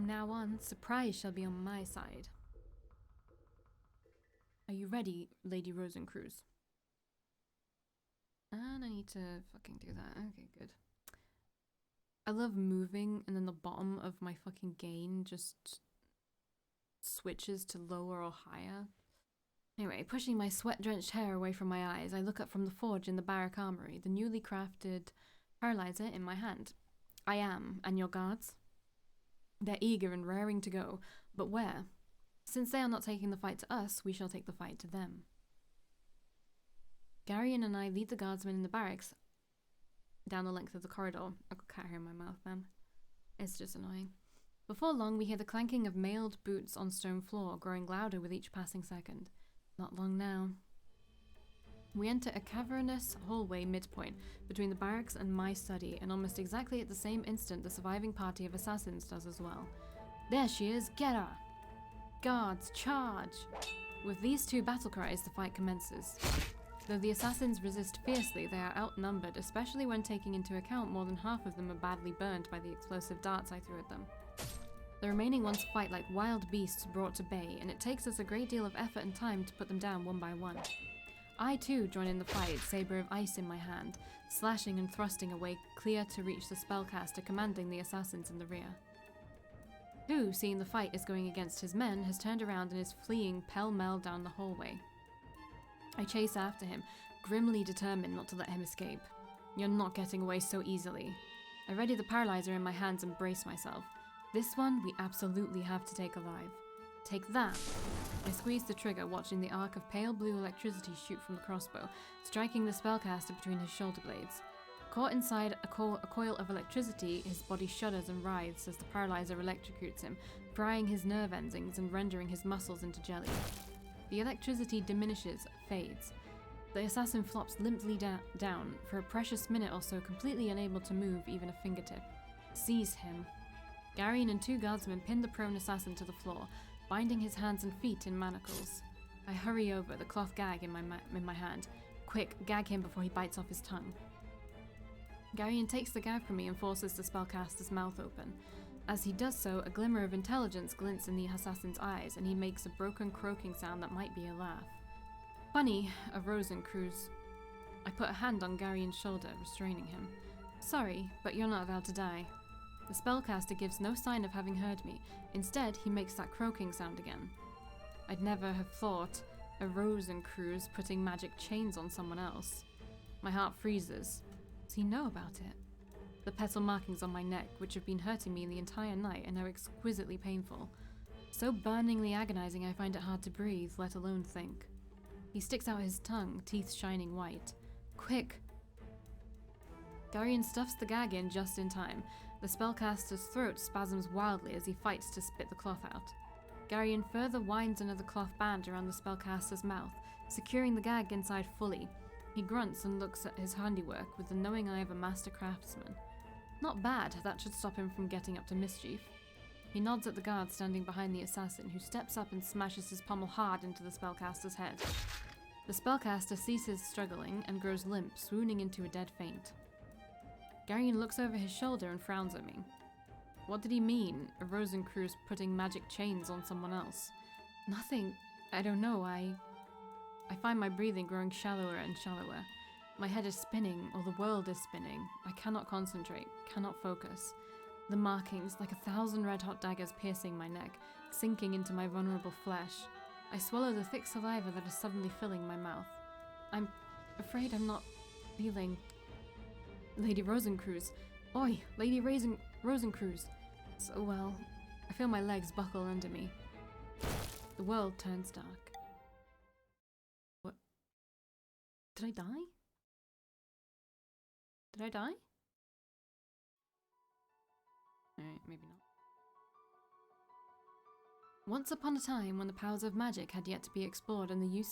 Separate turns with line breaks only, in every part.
now on, surprise shall be on my side. Are you ready, Lady Rosenkreuz? And I need to fucking do that. Okay, good. I love moving and then the bottom of my fucking gain just switches to lower or higher. Anyway, pushing my sweat-drenched hair away from my eyes, I look up from the forge in the barrack armory, the newly crafted paralyzer in my hand. I am, and your guards? They're eager and raring to go, but where? Since they are not taking the fight to us, we shall take the fight to them. Garion and I lead the guardsmen in the barracks down the length of the corridor. I've got cat hair in my mouth, man. It's just annoying. Before long, we hear the clanking of mailed boots on stone floor, growing louder with each passing second. Not long now. We enter a cavernous hallway midpoint between the barracks and my study, and almost exactly at the same instant the surviving party of assassins does as well. There she is, get her! Guards, charge! With these two battle cries, the fight commences. Though the assassins resist fiercely, they are outnumbered, especially when taking into account more than half of them are badly burned by the explosive darts I threw at them. The remaining ones fight like wild beasts brought to bay, and it takes us a great deal of effort and time to put them down one by one. I too join in the fight, saber of ice in my hand, slashing and thrusting away clear to reach the spellcaster commanding the assassins in the rear. Who, seeing the fight is going against his men, has turned around and is fleeing pell-mell down the hallway. I chase after him, grimly determined not to let him escape. You're not getting away so easily. I ready the paralyzer in my hands and brace myself. This one we absolutely have to take alive. Take that! I squeeze the trigger, watching the arc of pale blue electricity shoot from the crossbow, striking the spellcaster between his shoulder blades. Caught inside a coil of electricity, his body shudders and writhes as the paralyzer electrocutes him, frying his nerve endings and rendering his muscles into jelly. The electricity diminishes, fades. The assassin flops limply down, for a precious minute or so completely unable to move even a fingertip. Seize him. Garion and two guardsmen pin the prone assassin to the floor, binding his hands and feet in manacles. I hurry over, the cloth gag in my hand. Quick, gag him before he bites off his tongue. Garion takes the gag from me and forces the spellcaster's mouth open. As he does so, a glimmer of intelligence glints in the assassin's eyes, and he makes a broken croaking sound that might be a laugh. Funny, a Rosenkreuz. I put a hand on Garion's shoulder, restraining him. Sorry, but you're not allowed to die. The spellcaster gives no sign of having heard me. Instead, he makes that croaking sound again. I'd never have thought a Rosenkreuz putting magic chains on someone else. My heart freezes. Does he know about it? The petal markings on my neck, which have been hurting me the entire night, are now exquisitely painful. So burningly agonizing I find it hard to breathe, let alone think. He sticks out his tongue, teeth shining white. Quick! Garion stuffs the gag in just in time. The spellcaster's throat spasms wildly as he fights to spit the cloth out. Garion further winds another cloth band around the spellcaster's mouth, securing the gag inside fully. He grunts and looks at his handiwork with the knowing eye of a master craftsman. Not bad, that should stop him from getting up to mischief. He nods at the guard standing behind the assassin, who steps up and smashes his pommel hard into the spellcaster's head. The spellcaster ceases struggling and grows limp, swooning into a dead faint. Garion looks over his shoulder and frowns at me. What did he mean, a Rosenkreuz putting magic chains on someone else? Nothing. I don't know, I find my breathing growing shallower and shallower. My head is spinning, or the world is spinning. I cannot concentrate, cannot focus. The markings, like 1,000 red-hot daggers piercing my neck, sinking into my vulnerable flesh. I swallow the thick saliva that is suddenly filling my mouth. I'm afraid I'm not feeling... Lady Rosenkreuz. Oi, Lady Rosenkreuz. So well. I feel my legs buckle under me. The world turns dark. What? Did I die? Did I die? Alright, maybe not. Once upon a time, when the powers of magic had yet to be explored and the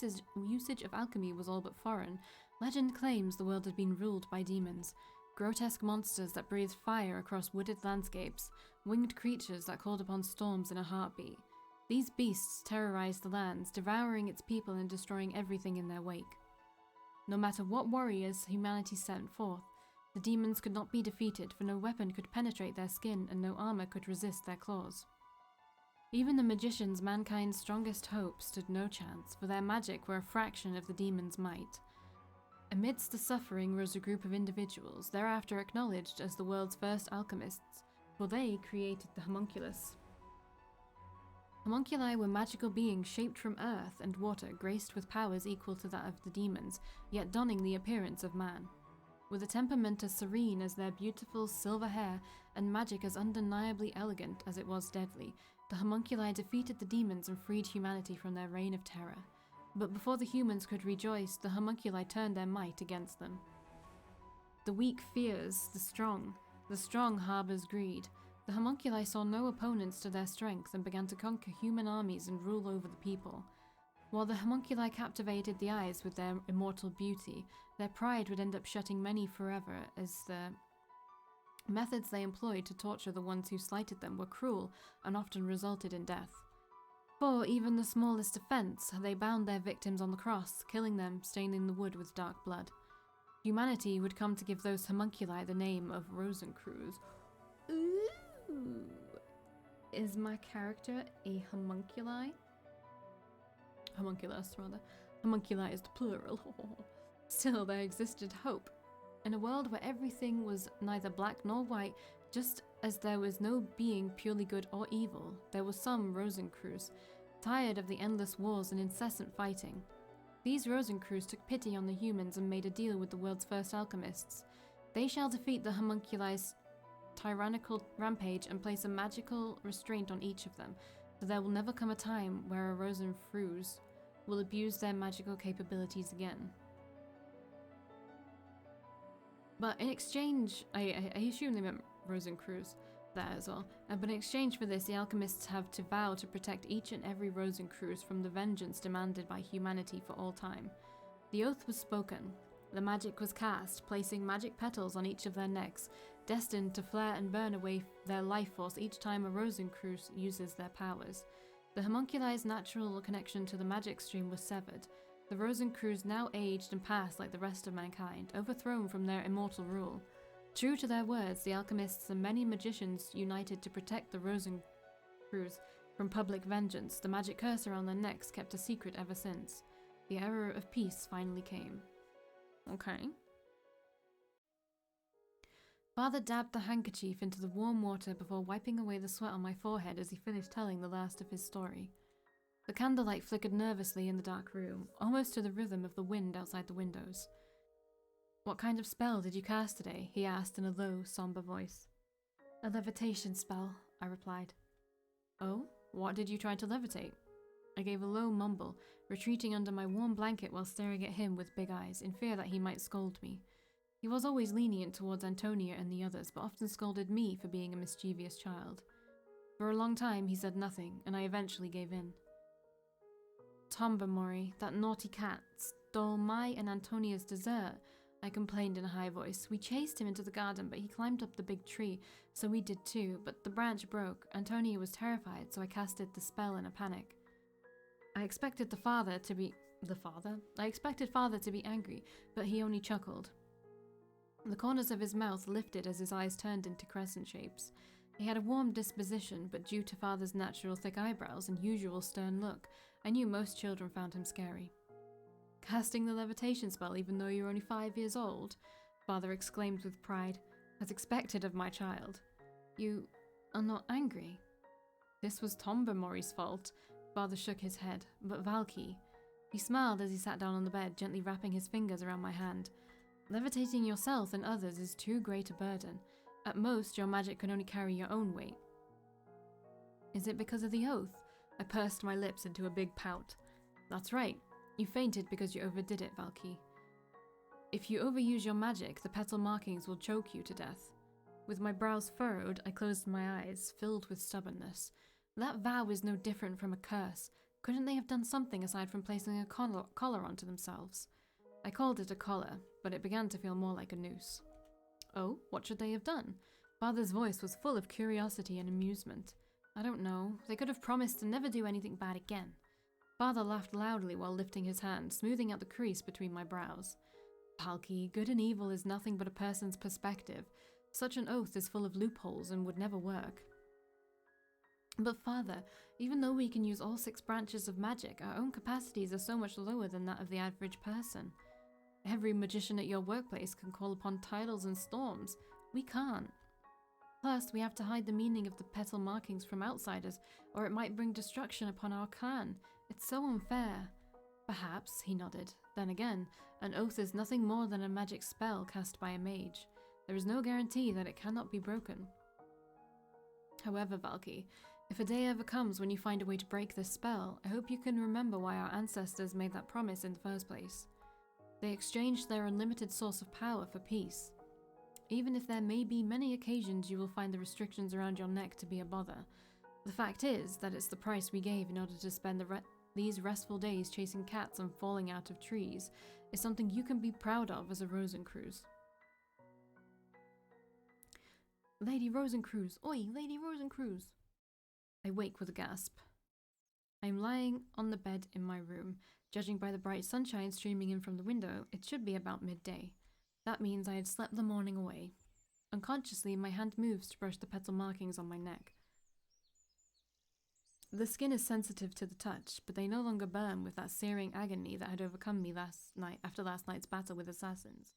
usage of alchemy was all but foreign, legend claims the world had been ruled by demons. Grotesque monsters that breathed fire across wooded landscapes, winged creatures that called upon storms in a heartbeat. These beasts terrorized the lands, devouring its people and destroying everything in their wake. No matter what warriors humanity sent forth, the demons could not be defeated, for no weapon could penetrate their skin and no armor could resist their claws. Even the magicians, mankind's strongest hope, stood no chance, for their magic were a fraction of the demon's might. Amidst the suffering rose a group of individuals, thereafter acknowledged as the world's first alchemists, for they created the homunculus. Homunculi were magical beings shaped from earth and water, graced with powers equal to that of the demons, yet donning the appearance of man. With a temperament as serene as their beautiful silver hair and magic as undeniably elegant as it was deadly, the homunculi defeated the demons and freed humanity from their reign of terror. But before the humans could rejoice, the homunculi turned their might against them. The weak fears the strong harbors greed. The homunculi saw no opponents to their strength and began to conquer human armies and rule over the people. While the homunculi captivated the eyes with their immortal beauty, their pride would end up shutting many forever, as the methods they employed to torture the ones who slighted them were cruel and often resulted in death. For even the smallest offense, they bound their victims on the cross, killing them, staining the wood with dark blood. Humanity would come to give those homunculi the name of Rosenkreuz. Ooh. Is my character a homunculi? Homunculus, rather. Homunculi is the plural. Still, there existed hope. In a world where everything was neither black nor white, just as there was no being purely good or evil, there was some Rosenkreuz, tired of the endless wars and incessant fighting. These Rosenkreuz took pity on the humans and made a deal with the world's first alchemists. They shall defeat the homunculi's tyrannical rampage and place a magical restraint on each of them, so there will never come a time where a Rosenkreuz will abuse their magical capabilities again. But in exchange, I assume they meant Rosenkreuz there as well. But in exchange for this, the alchemists have to vow to protect each and every Rosenkreuz from the vengeance demanded by humanity for all time. The oath was spoken. The magic was cast, placing magic petals on each of their necks, destined to flare and burn away their life force each time a Rosenkreuz uses their powers. The homunculi's natural connection to the magic stream was severed. The Rosenkreuz now aged and passed like the rest of mankind, overthrown from their immortal rule. True to their words, the alchemists and many magicians united to protect the Rosenkreuz from public vengeance. The magic curse around their necks kept a secret ever since. The era of peace finally came. Okay. Father dabbed the handkerchief into the warm water before wiping away the sweat on my forehead as he finished telling the last of his story. The candlelight flickered nervously in the dark room, almost to the rhythm of the wind outside the windows. "What kind of spell did you cast today?" he asked in a low, somber voice. "A levitation spell," I replied. "Oh? What did you try to levitate?" I gave a low mumble, retreating under my warm blanket while staring at him with big eyes, in fear that he might scold me. He was always lenient towards Antonia and the others, but often scolded me for being a mischievous child. For a long time he said nothing, and I eventually gave in. "Tombamori, that naughty cat, stole my and Antonia's dessert," I complained in a high voice. "We chased him into the garden, but he climbed up the big tree, so we did too, but the branch broke. Antonia was terrified, so I casted the spell in a panic." I expected father to be angry, but he only chuckled. The corners of his mouth lifted as his eyes turned into crescent shapes. He had a warm disposition, but due to father's natural thick eyebrows and usual stern look, I knew most children found him scary. "Casting the levitation spell even though you're only 5 years old?" Father exclaimed with pride, as expected of my child. "You are not angry?" This was Tombamori's fault. Father shook his head, but Valkii. He smiled as he sat down on the bed, gently wrapping his fingers around my hand. "Levitating yourself and others is too great a burden. At most, your magic can only carry your own weight." "Is it because of the oath?" I pursed my lips into a big pout. "That's right. You fainted because you overdid it, Valkii. If you overuse your magic, the petal markings will choke you to death." With my brows furrowed, I closed my eyes, filled with stubbornness. That vow is no different from a curse. Couldn't they have done something aside from placing a collar onto themselves? I called it a collar, but it began to feel more like a noose. "Oh, what should they have done?" Father's voice was full of curiosity and amusement. "I don't know. They could have promised to never do anything bad again." Father laughed loudly while lifting his hand, smoothing out the crease between my brows. "Valkii, good and evil is nothing but a person's perspective. Such an oath is full of loopholes and would never work." But father, even though we can use all 6 branches of magic, our own capacities are so much lower than that of the average person. Every magician at your workplace can call upon tidals and storms. We can't. Plus, we have to hide the meaning of the petal markings from outsiders, or it might bring destruction upon our clan. It's so unfair. Perhaps, he nodded. Then again, an oath is nothing more than a magic spell cast by a mage. There is no guarantee that it cannot be broken. However, Valkii, if a day ever comes when you find a way to break this spell, I hope you can remember why our ancestors made that promise in the first place. They exchanged their unlimited source of power for peace. Even if there may be many occasions you will find the restrictions around your neck to be a bother, the fact is that it's the price we gave in order to spend these restful days chasing cats and falling out of trees is something you can be proud of as a Rosenkreuz. Lady Rosenkreuz! Oi, Lady Rosenkreuz! I wake with a gasp. I am lying on the bed in my room. Judging by the bright sunshine streaming in from the window, it should be about midday. That means I had slept the morning away. Unconsciously, my hand moves to brush the petal markings on my neck. The skin is sensitive to the touch, but they no longer burn with that searing agony that had overcome me last night after last night's battle with assassins.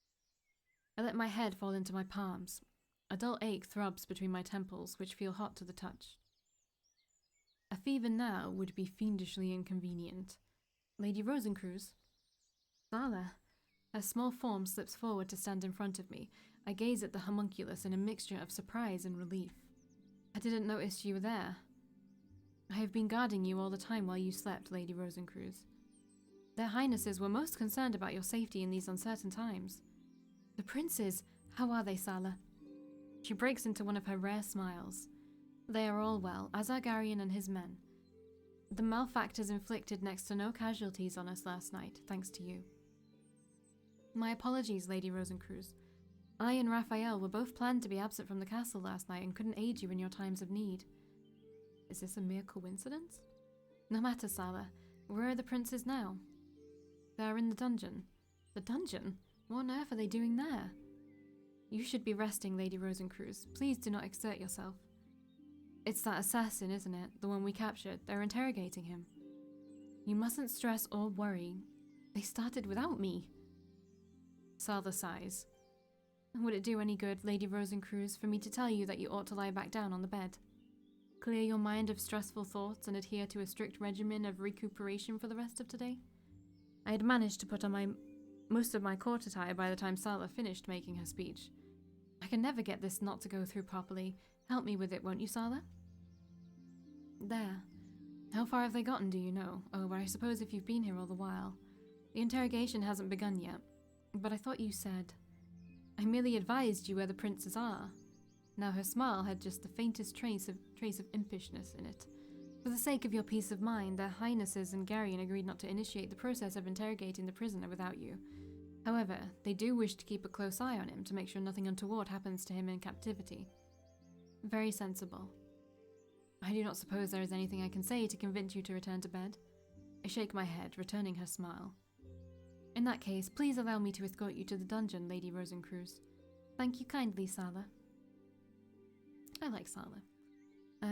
I let my head fall into my palms. A dull ache throbs between my temples, which feel hot to the touch. A fever now would be fiendishly inconvenient. Lady Rosenkreuz? Sala. Her small form slips forward to stand in front of me. I gaze at the homunculus in a mixture of surprise and relief. I didn't notice you were there. I have been guarding you all the time while you slept, Lady Rosenkreuz. Their Highnesses were most concerned about your safety in these uncertain times. The princes, how are they, Sala? She breaks into one of her rare smiles. They are all well, as are Garion and his men. The malefactors inflicted next to no casualties on us last night, thanks to you. My apologies, Lady Rosenkreuz. I and Raphael were both planned to be absent from the castle last night and couldn't aid you in your times of need. Is this a mere coincidence? No matter, Sala. Where are the princes now? They are in the dungeon. The dungeon? What on earth are they doing there? You should be resting, Lady Rosenkreuz. Please do not exert yourself. It's that assassin, isn't it? The one we captured. They're interrogating him. You mustn't stress or worry. They started without me. Sala sighs. Would it do any good, Lady Rosenkreuz, for me to tell you that you ought to lie back down on the bed? Clear your mind of stressful thoughts and adhere to a strict regimen of recuperation for the rest of today? I had managed to put on most of my court attire by the time Sala finished making her speech. I can never get this knot to go through properly. Help me with it, won't you, Sala? There. How far have they gotten, do you know? Oh, but I suppose if you've been here all the while. The interrogation hasn't begun yet. But I thought you said... I merely advised you where the princes are. Now her smile had just the faintest trace of impishness in it. For the sake of your peace of mind, their Highnesses and Garion agreed not to initiate the process of interrogating the prisoner without you. However, they do wish to keep a close eye on him to make sure nothing untoward happens to him in captivity. Very sensible. I do not suppose there is anything I can say to convince you to return to bed. I shake my head, returning her smile. In that case, please allow me to escort you to the dungeon, Lady Rosenkreuz. Thank you kindly, Sala. I like Sala.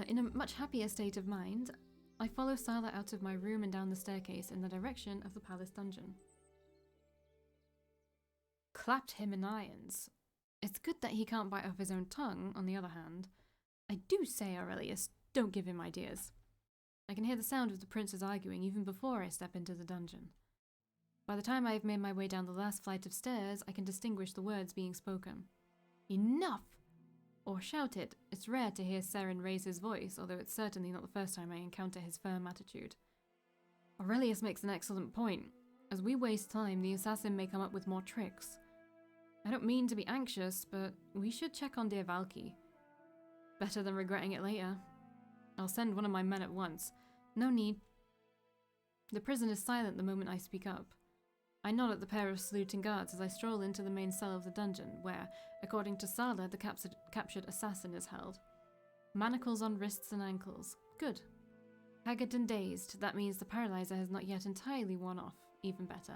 In a much happier state of mind, I follow Sala out of my room and down the staircase in the direction of the palace dungeon. Clapped him in irons. It's good that he can't bite off his own tongue, on the other hand. I do say, Aurelius, don't give him ideas. I can hear the sound of the princes arguing even before I step into the dungeon. By the time I have made my way down the last flight of stairs, I can distinguish the words being spoken. Enough! Or shouted. It's rare to hear Seren raise his voice, although it's certainly not the first time I encounter his firm attitude. Aurelius makes an excellent point. As we waste time, the assassin may come up with more tricks. I don't mean to be anxious, but we should check on dear Valkii. Better than regretting it later. I'll send one of my men at once. No need. The prison is silent the moment I speak up. I nod at the pair of saluting guards as I stroll into the main cell of the dungeon, where, according to Sala, the captured assassin is held. Manacles on wrists and ankles. Good. Haggard and dazed, that means the paralyzer has not yet entirely worn off. Even better.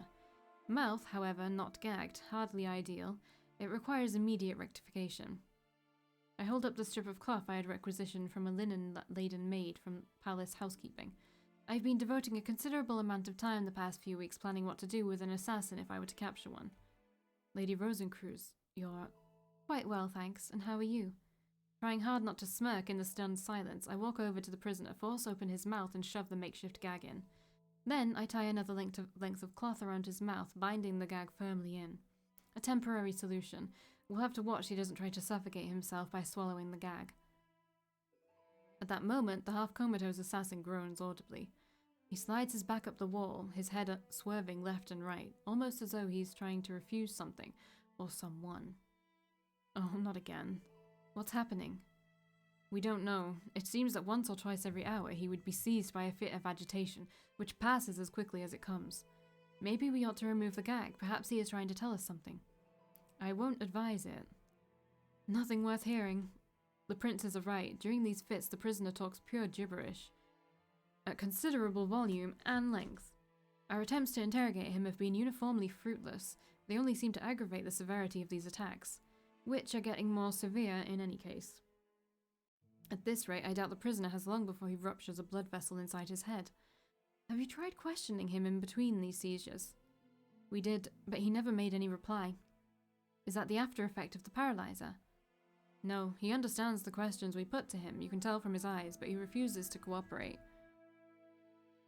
Mouth, however, not gagged, hardly ideal. It requires immediate rectification. I hold up the strip of cloth I had requisitioned from a linen-laden maid from palace housekeeping. I've been devoting a considerable amount of time the past few weeks planning what to do with an assassin if I were to capture one. Lady Rosenkreuz, you're quite well, thanks, and how are you? Trying hard not to smirk in the stunned silence, I walk over to the prisoner, force open his mouth and shove the makeshift gag in. Then I tie another length of cloth around his mouth, binding the gag firmly in. A temporary solution. We'll have to watch he doesn't try to suffocate himself by swallowing the gag. At that moment, the half-comatose assassin groans audibly. He slides his back up the wall, his head swerving left and right, almost as though he's trying to refuse something, or someone. Oh, not again. What's happening? We don't know. It seems that once or twice every hour he would be seized by a fit of agitation, which passes as quickly as it comes. Maybe we ought to remove the gag. Perhaps he is trying to tell us something. I won't advise it. Nothing worth hearing. The princes are right. During these fits, the prisoner talks pure gibberish, at considerable volume and length. Our attempts to interrogate him have been uniformly fruitless. They only seem to aggravate the severity of these attacks, which are getting more severe in any case. At this rate, I doubt the prisoner has long before he ruptures a blood vessel inside his head. Have you tried questioning him in between these seizures? We did, but he never made any reply. Is that the after effect of the paralyzer? No, he understands the questions we put to him, you can tell from his eyes, but he refuses to cooperate.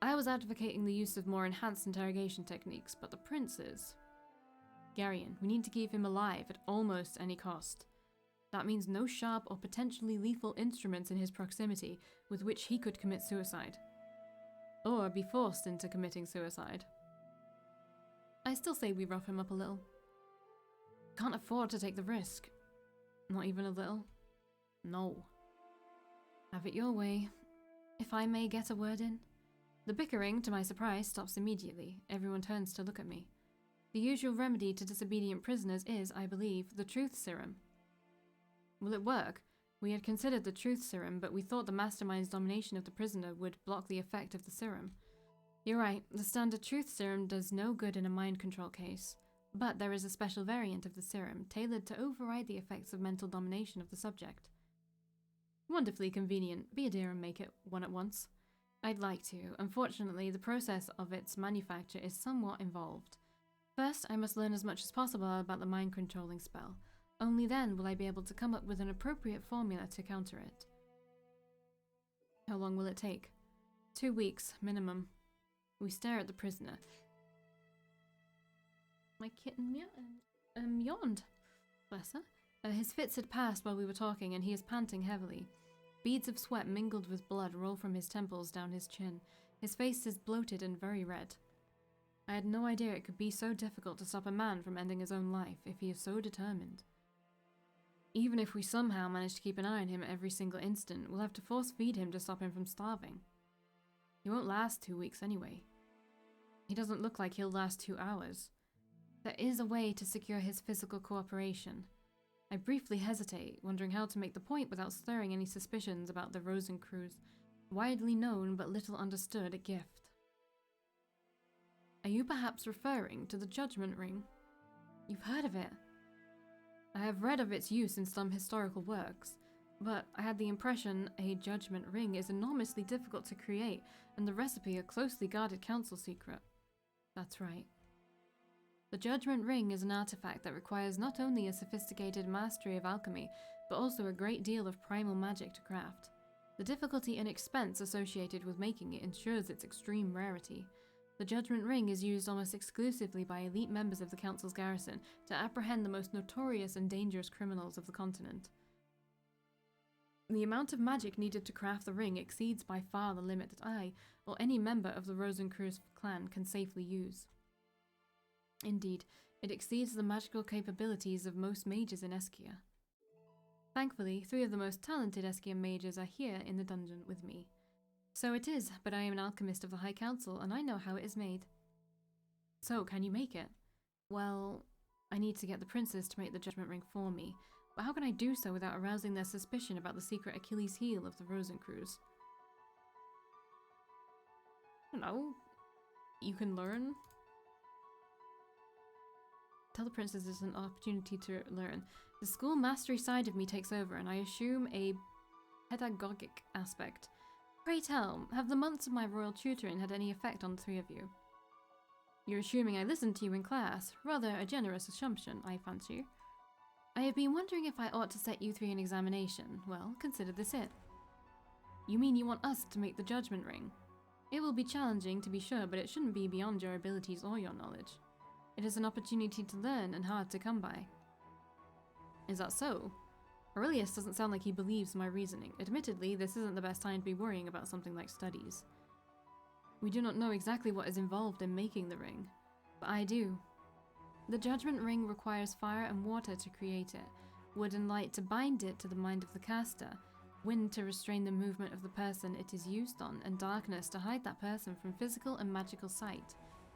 I was advocating the use of more enhanced interrogation techniques, but the princes... Garion, we need to keep him alive at almost any cost. That means no sharp or potentially lethal instruments in his proximity with which he could commit suicide. Or be forced into committing suicide. I still say we rough him up a little. Can't afford to take the risk. Not even a little. No. Have it your way. If I may get a word in. The bickering, to my surprise, stops immediately. Everyone turns to look at me. The usual remedy to disobedient prisoners is, I believe, the truth serum. Will it work? We had considered the truth serum, but we thought the mastermind's domination of the prisoner would block the effect of the serum. You're right, the standard truth serum does no good in a mind control case. But there is a special variant of the serum, tailored to override the effects of mental domination of the subject. Wonderfully convenient. Be a dear and make it one at once. I'd like to. Unfortunately, the process of its manufacture is somewhat involved. First, I must learn as much as possible about the mind-controlling spell. Only then will I be able to come up with an appropriate formula to counter it. How long will it take? 2 weeks, minimum. We stare at the prisoner. My kitten yawned. Bless her. His fits had passed while we were talking, and he is panting heavily. Beads of sweat mingled with blood roll from his temples down his chin. His face is bloated and very red. I had no idea it could be so difficult to stop a man from ending his own life if he is so determined. Even if we somehow manage to keep an eye on him every single instant, we'll have to force feed him to stop him from starving. He won't last 2 weeks anyway. He doesn't look like he'll last 2 hours. There is a way to secure his physical cooperation. I briefly hesitate, wondering how to make the point without stirring any suspicions about the Rosenkreuz, widely known but little understood gift. Are you perhaps referring to the Judgment Ring? You've heard of it? I have read of its use in some historical works, but I had the impression a Judgment Ring is enormously difficult to create, and the recipe a closely guarded council secret. That's right. The Judgment Ring is an artifact that requires not only a sophisticated mastery of alchemy, but also a great deal of primal magic to craft. The difficulty and expense associated with making it ensures its extreme rarity. The Judgment Ring is used almost exclusively by elite members of the Council's garrison to apprehend the most notorious and dangerous criminals of the continent. The amount of magic needed to craft the ring exceeds by far the limit that I, or any member of the Rosenkreuz clan, can safely use. Indeed, it exceeds the magical capabilities of most mages in Eskia. Thankfully, 3 of the most talented Eskia mages are here in the dungeon with me. So it is, but I am an alchemist of the High Council, and I know how it is made. So, can you make it? Well, I need to get the princes to make the Judgment Ring for me, but how can I do so without arousing their suspicion about the secret Achilles heel of the Rosenkreuz? I don't know. You can learn? Tell the princes there's an opportunity to learn. The school mastery side of me takes over, and I assume a pedagogic aspect. Pray tell, have the months of my royal tutoring had any effect on the three of you? You're assuming I listened to you in class. Rather a generous assumption, I fancy. I have been wondering if I ought to set you three an examination. Well, consider this it. You mean you want us to make the judgment ring? It will be challenging, to be sure, but it shouldn't be beyond your abilities or your knowledge. It is an opportunity to learn and hard to come by. Is that so? Aurelius doesn't sound like he believes my reasoning. Admittedly, this isn't the best time to be worrying about something like studies. We do not know exactly what is involved in making the ring, but I do. The judgment ring requires fire and water to create it, wood and light to bind it to the mind of the caster, wind to restrain the movement of the person it is used on, and darkness to hide that person from physical and magical sight.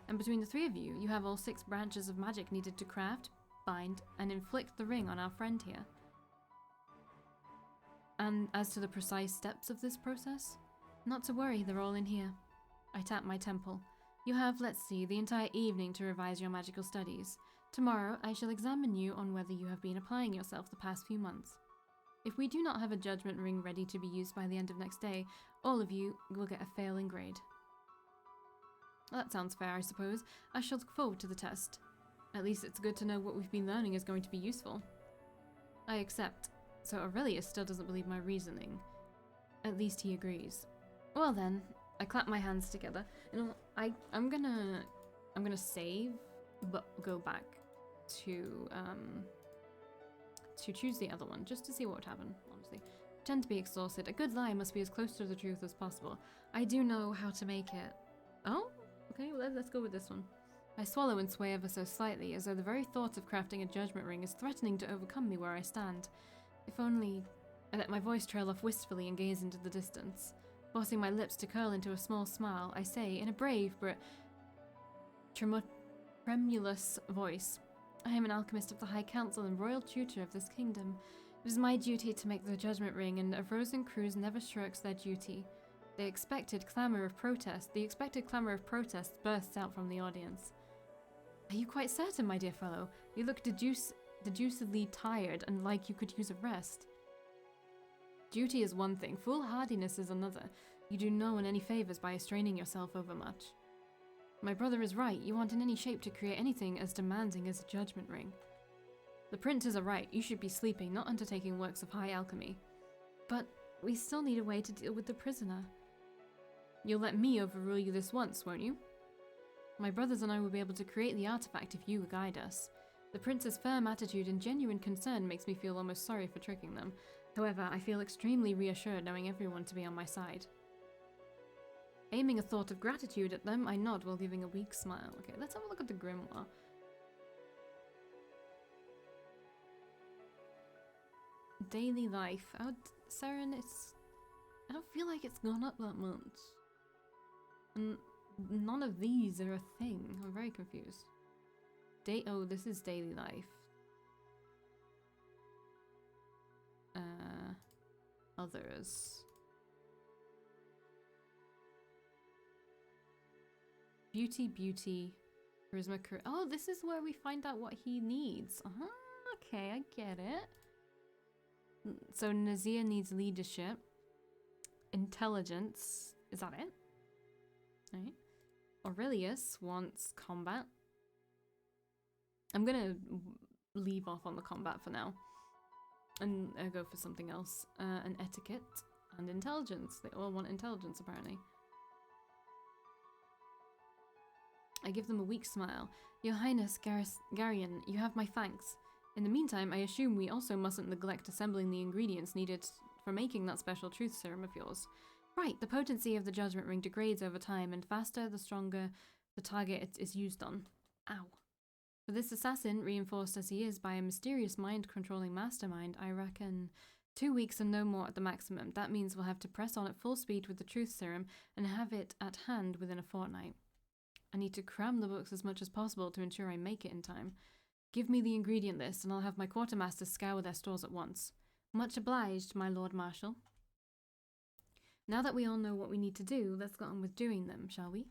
And between the three of you, you have all 6 branches of magic needed to craft, bind, and inflict the ring on our friend here. And as to the precise steps of this process, not to worry, they're all in here. I tap my temple. You have, let's see, the entire evening to revise your magical studies. Tomorrow, I shall examine you on whether you have been applying yourself the past few months. If we do not have a judgment ring ready to be used by the end of next day, all of you will get a failing grade. That sounds fair, I suppose. I shall look forward to the test. At least it's good to know what we've been learning is going to be useful. I accept. So Aurelius still doesn't believe my reasoning. At least he agrees. Well then, I clap my hands together. You know, I'm gonna save, but go back to choose the other one, just to see what would happen, honestly. Tend to be exhausted. A good lie must be as close to the truth as possible. I do know how to make it. Oh? Okay, well, let's go with this one. I swallow and sway ever so slightly, as though the very thought of crafting a judgment ring is threatening to overcome me where I stand. If only... I let my voice trail off wistfully and gaze into the distance. Forcing my lips to curl into a small smile, I say, in a brave but tremulous voice, I am an alchemist of the High Council and royal tutor of this kingdom. It is my duty to make the judgment ring, and a Rosenkreuz never shirks their duty. The expected clamour of protest bursts out from the audience. Are you quite certain, my dear fellow? You look deducedly tired and like you could use a rest. Duty is one thing, foolhardiness is another. You do no one any favours by straining yourself overmuch. My brother is right, you aren't in any shape to create anything as demanding as a judgment ring. The printers are right, you should be sleeping, not undertaking works of high alchemy. But we still need a way to deal with the prisoner. You'll let me overrule you this once, won't you? My brothers and I will be able to create the artifact if you guide us. The prince's firm attitude and genuine concern makes me feel almost sorry for tricking them. However, I feel extremely reassured knowing everyone to be on my side. Aiming a thought of gratitude at them, I nod while giving a weak smile. Okay, let's have a look at the grimoire. Daily life. Oh, Saren, I don't feel like it's gone up that much. And none of these are a thing. I'm very confused. Oh, this is daily life. Others. Beauty, charisma, oh, this is where we find out what he needs. Okay, I get it. So Nazir needs leadership. Intelligence. Is that it? Right. Aurelius wants combat. I'm gonna leave off on the combat for now. And go for something else. An etiquette and intelligence. They all want intelligence, apparently. I give them a weak smile. Your Highness, Garion, you have my thanks. In the meantime, I assume we also mustn't neglect assembling the ingredients needed for making that special truth serum of yours. Right, the potency of the judgment ring degrades over time, and faster the stronger the target it is used on. Ow. For this assassin, reinforced as he is by a mysterious mind-controlling mastermind, I reckon 2 weeks and no more at the maximum. That means we'll have to press on at full speed with the truth serum and have it at hand within a fortnight. I need to cram the books as much as possible to ensure I make it in time. Give me the ingredient list and I'll have my quartermasters scour their stores at once. Much obliged, my Lord Marshal. Now that we all know what we need to do, let's get on with doing them, shall we?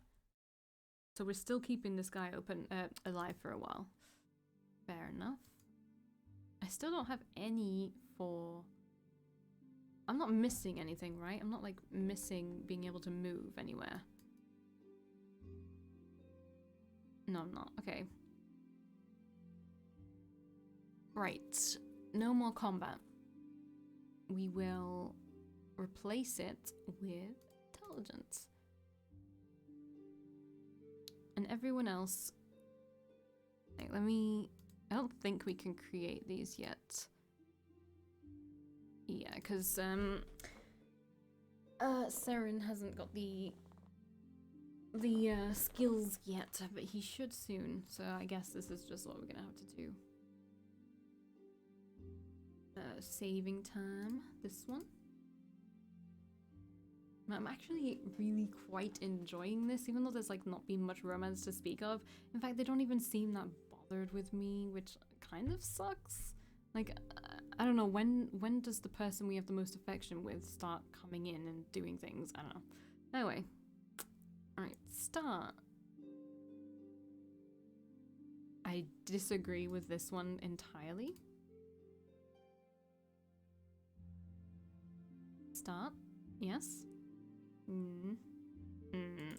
So we're still keeping this guy alive for a while. Fair enough. still don't have any for... I'm not missing anything, right? I'm not like missing being able to move anywhere. No, I'm not. Okay. Right. No more combat. We will replace it with intelligence. And everyone else... Wait, let me... I don't think we can create these yet. Yeah, because Seren hasn't got the skills yet, but he should soon. So I guess this is just what we're gonna have to do. Saving time. This one. I'm actually really quite enjoying this, even though there's like not been much romance to speak of. In fact, they don't even seem that bothered with me, which kind of sucks. Like, I don't know, when does the person we have the most affection with start coming in and doing things? I don't know. Anyway. Alright, start. I disagree with this one entirely. Start. Yes.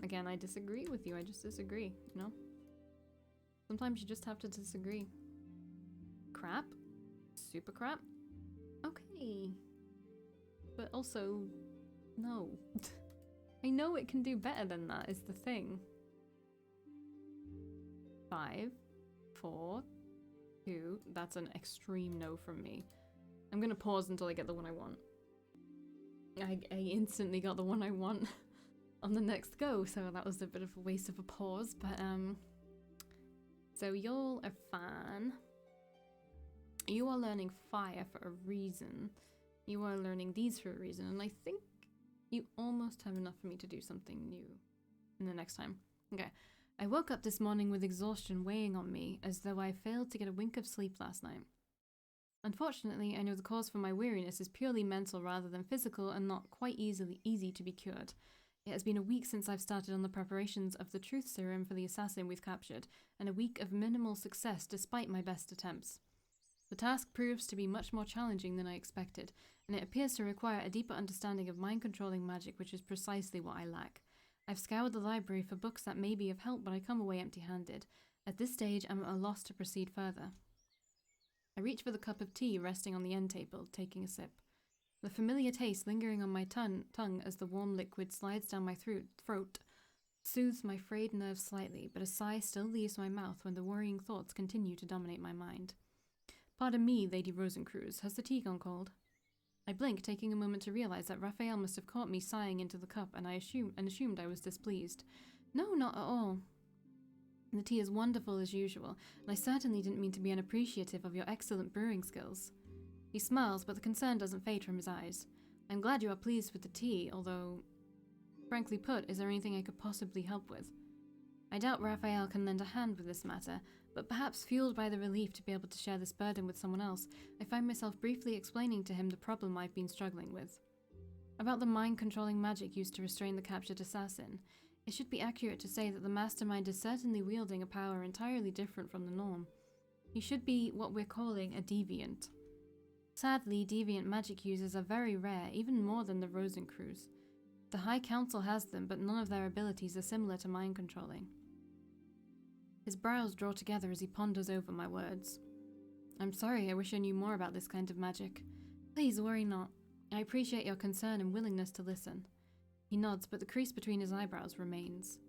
Again, I disagree with you. I just disagree, you know? Sometimes you just have to disagree. Crap. Super crap. Okay. But also, no. I know it can do better than that, is the thing. 5, 4, 2. That's an extreme no from me. I'm gonna pause until I get the one I want. I instantly got the one I want on the next go, so that was a bit of a waste of a pause, but so you're a fan. You are learning fire for a reason. You are learning these for a reason, and I think you almost have enough for me to do something new in the next time. Okay. I woke up this morning with exhaustion weighing on me, as though I failed to get a wink of sleep last night. Unfortunately, I know the cause for my weariness is purely mental rather than physical and not quite easy to be cured. It has been a week since I've started on the preparations of the truth serum for the assassin we've captured, and a week of minimal success despite my best attempts. The task proves to be much more challenging than I expected, and it appears to require a deeper understanding of mind-controlling magic, which is precisely what I lack. I've scoured the library for books that may be of help, but I come away empty-handed. At this stage, I'm at a loss to proceed further. I reach for the cup of tea resting on the end table, taking a sip. The familiar taste lingering on my tongue as the warm liquid slides down my throat soothes my frayed nerves slightly, but a sigh still leaves my mouth when the worrying thoughts continue to dominate my mind. Pardon me, Lady Rosenkreuz, has the tea gone cold? I blink, taking a moment to realize that Raphael must have caught me sighing into the cup, and assumed I was displeased. No, not at all. The tea is wonderful as usual, and I certainly didn't mean to be unappreciative of your excellent brewing skills. He smiles, but the concern doesn't fade from his eyes. I'm glad you are pleased with the tea, although, frankly put, is there anything I could possibly help with? I doubt Raphael can lend a hand with this matter, but perhaps fueled by the relief to be able to share this burden with someone else, I find myself briefly explaining to him the problem I've been struggling with. About the mind-controlling magic used to restrain the captured assassin. It should be accurate to say that the mastermind is certainly wielding a power entirely different from the norm. He should be what we're calling a deviant. Sadly, deviant magic users are very rare, even more than the Rosenkreuz. The High Council has them, but none of their abilities are similar to mind controlling. His brows draw together as he ponders over my words. I'm sorry, I wish I knew more about this kind of magic. Please worry not. I appreciate your concern and willingness to listen. He nods, but the crease between his eyebrows remains.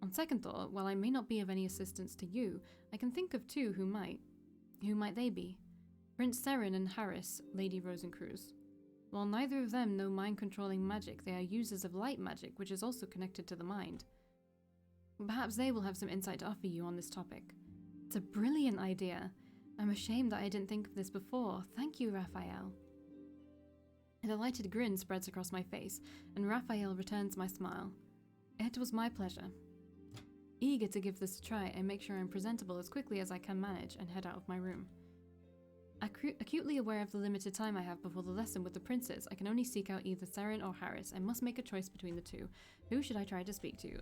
On second thought, while I may not be of any assistance to you, I can think of two who might. Who might they be? Prince Seren and Harris, Lady Rosenkreuz. While neither of them know mind-controlling magic, they are users of light magic, which is also connected to the mind. Perhaps they will have some insight to offer you on this topic. It's a brilliant idea. I'm ashamed that I didn't think of this before. Thank you, Raphael. A delighted grin spreads across my face, and Raphael returns my smile. It was my pleasure. Eager to give this a try, I make sure I'm presentable as quickly as I can manage and head out of my room. Acutely aware of the limited time I have before the lesson with the princes, I can only seek out either Seren or Harris. I must make a choice between the two. Who should I try to speak to?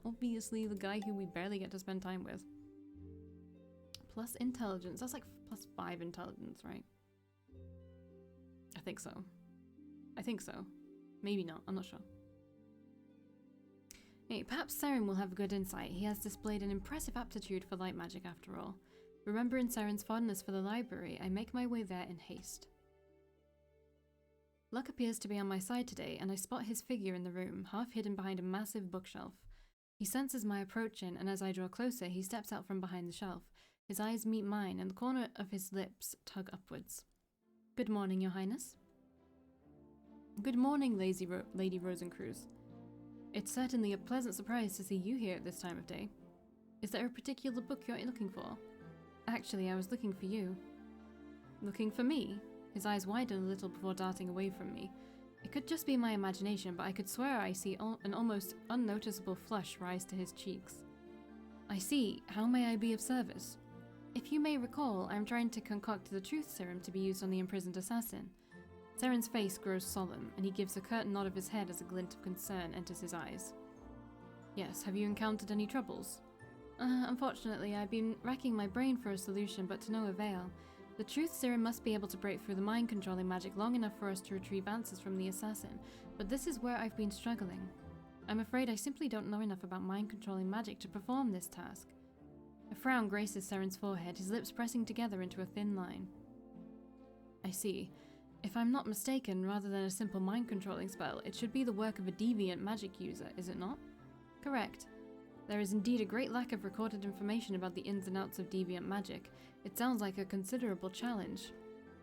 Obviously the guy who we barely get to spend time with. Plus intelligence. That's like plus 5 intelligence, right? I think so. I think so. Maybe not. I'm not sure. Hey, perhaps Seren will have good insight. He has displayed an impressive aptitude for light magic after all. Remembering Seren's fondness for the library, I make my way there in haste. Luck appears to be on my side today, and I spot his figure in the room, half hidden behind a massive bookshelf. He senses my approaching, and as I draw closer, he steps out from behind the shelf. His eyes meet mine, and the corner of his lips tug upwards. Good morning, Your Highness. Good morning, Lady Rosenkreuz. It's certainly a pleasant surprise to see you here at this time of day. Is there a particular book you're looking for? Actually, I was looking for you. Looking for me? His eyes widen a little before darting away from me. It could just be my imagination, but I could swear I see an almost unnoticeable flush rise to his cheeks. I see. How may I be of service? If you may recall, I'm trying to concoct the truth serum to be used on the imprisoned assassin. Seren's face grows solemn, and he gives a curt nod of his head as a glint of concern enters his eyes. Yes, have you encountered any troubles? Unfortunately, I've been racking my brain for a solution, but to no avail. The truth serum must be able to break through the mind-controlling magic long enough for us to retrieve answers from the assassin, but this is where I've been struggling. I'm afraid I simply don't know enough about mind-controlling magic to perform this task. A frown graces Seren's forehead, his lips pressing together into a thin line. I see. If I'm not mistaken, rather than a simple mind-controlling spell, it should be the work of a deviant magic user, is it not? Correct. There is indeed a great lack of recorded information about the ins and outs of deviant magic. It sounds like a considerable challenge.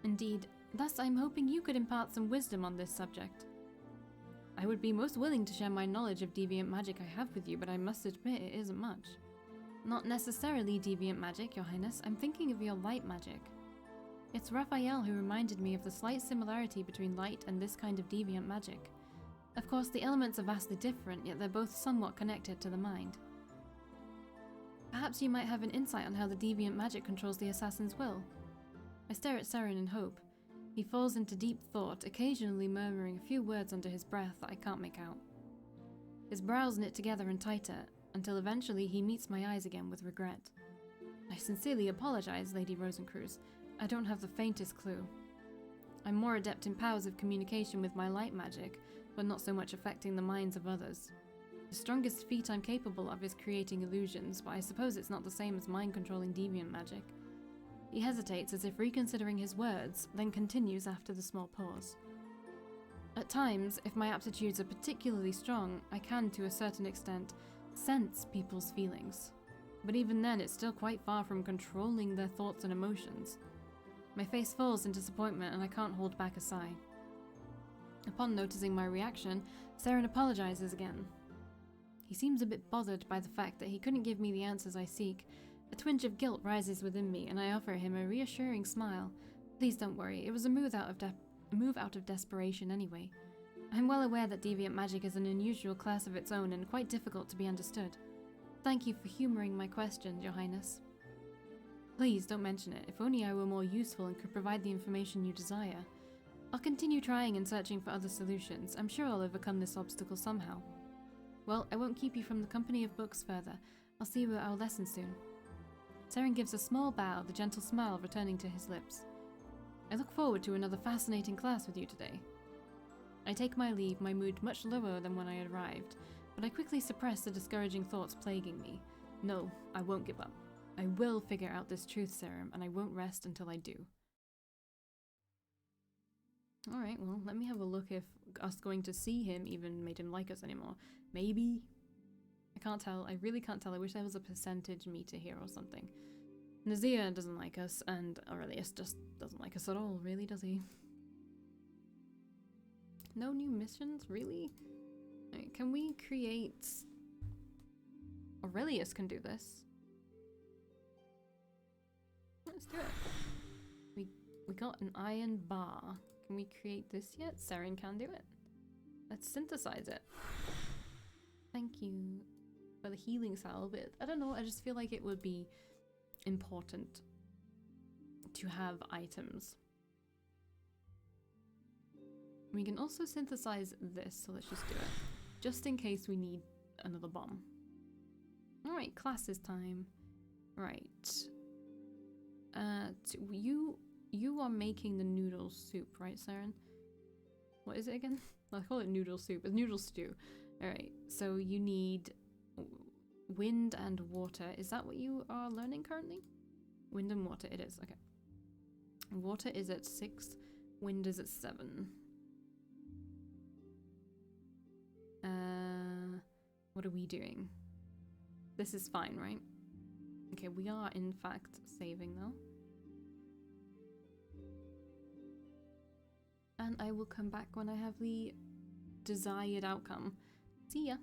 Indeed, thus I'm hoping you could impart some wisdom on this subject. I would be most willing to share my knowledge of deviant magic I have with you, but I must admit it isn't much. Not necessarily deviant magic, Your Highness. I'm thinking of your light magic. It's Raphael who reminded me of the slight similarity between light and this kind of deviant magic. Of course, the elements are vastly different, yet they're both somewhat connected to the mind. Perhaps you might have an insight on how the deviant magic controls the assassin's will. I stare at Seren in hope. He falls into deep thought, occasionally murmuring a few words under his breath that I can't make out. His brows knit together and tighter, until eventually he meets my eyes again with regret. I sincerely apologize, Lady Rosenkreuz. I don't have the faintest clue. I'm more adept in powers of communication with my light magic, but not so much affecting the minds of others. The strongest feat I'm capable of is creating illusions, but I suppose it's not the same as mind-controlling deviant magic. He hesitates as if reconsidering his words, then continues after the small pause. At times, if my aptitudes are particularly strong, I can, to a certain extent, sense people's feelings. But even then, it's still quite far from controlling their thoughts and emotions. My face falls in disappointment and I can't hold back a sigh. Upon noticing my reaction, Seren apologizes again. He seems a bit bothered by the fact that he couldn't give me the answers I seek. A twinge of guilt rises within me and I offer him a reassuring smile. Please don't worry, it was a move out of desperation anyway. I'm well aware that deviant magic is an unusual class of its own and quite difficult to be understood. Thank you for humoring my questions, Your Highness. Please don't mention it. If only I were more useful and could provide the information you desire. I'll continue trying and searching for other solutions. I'm sure I'll overcome this obstacle somehow. Well, I won't keep you from the company of books further. I'll see you at our lesson soon. Seren gives a small bow, the gentle smile returning to his lips. I look forward to another fascinating class with you today. I take my leave, my mood much lower than when I arrived, but I quickly suppress the discouraging thoughts plaguing me. No, I won't give up. I will figure out this truth serum, and I won't rest until I do. Alright, well, let me have a look if us going to see him even made him like us anymore. Maybe? I can't tell. I really can't tell. I wish there was a percentage meter here or something. Nazir doesn't like us, and Aurelius just doesn't like us at all, really, does he? No new missions? Really? Right, can we create... Aurelius can do this. Let's do it. We got an iron bar. Can we create this yet? Seren can do it. Let's synthesize it. Thank you for the healing salve. I don't know, I just feel like it would be important to have items. We can also synthesize this, so let's just do it. Just in case we need another bomb. Alright, classes time. Right. you are making the noodle soup, right, Saren? What is it again? I call it noodle soup. It's noodle stew. Alright, so you need wind and water. Is that what you are learning currently? Wind and water, it is. Okay. Water is at 6, wind is at 7. What are we doing? This is fine, right? Okay, we are in fact saving though. And I will come back when I have the desired outcome. See ya!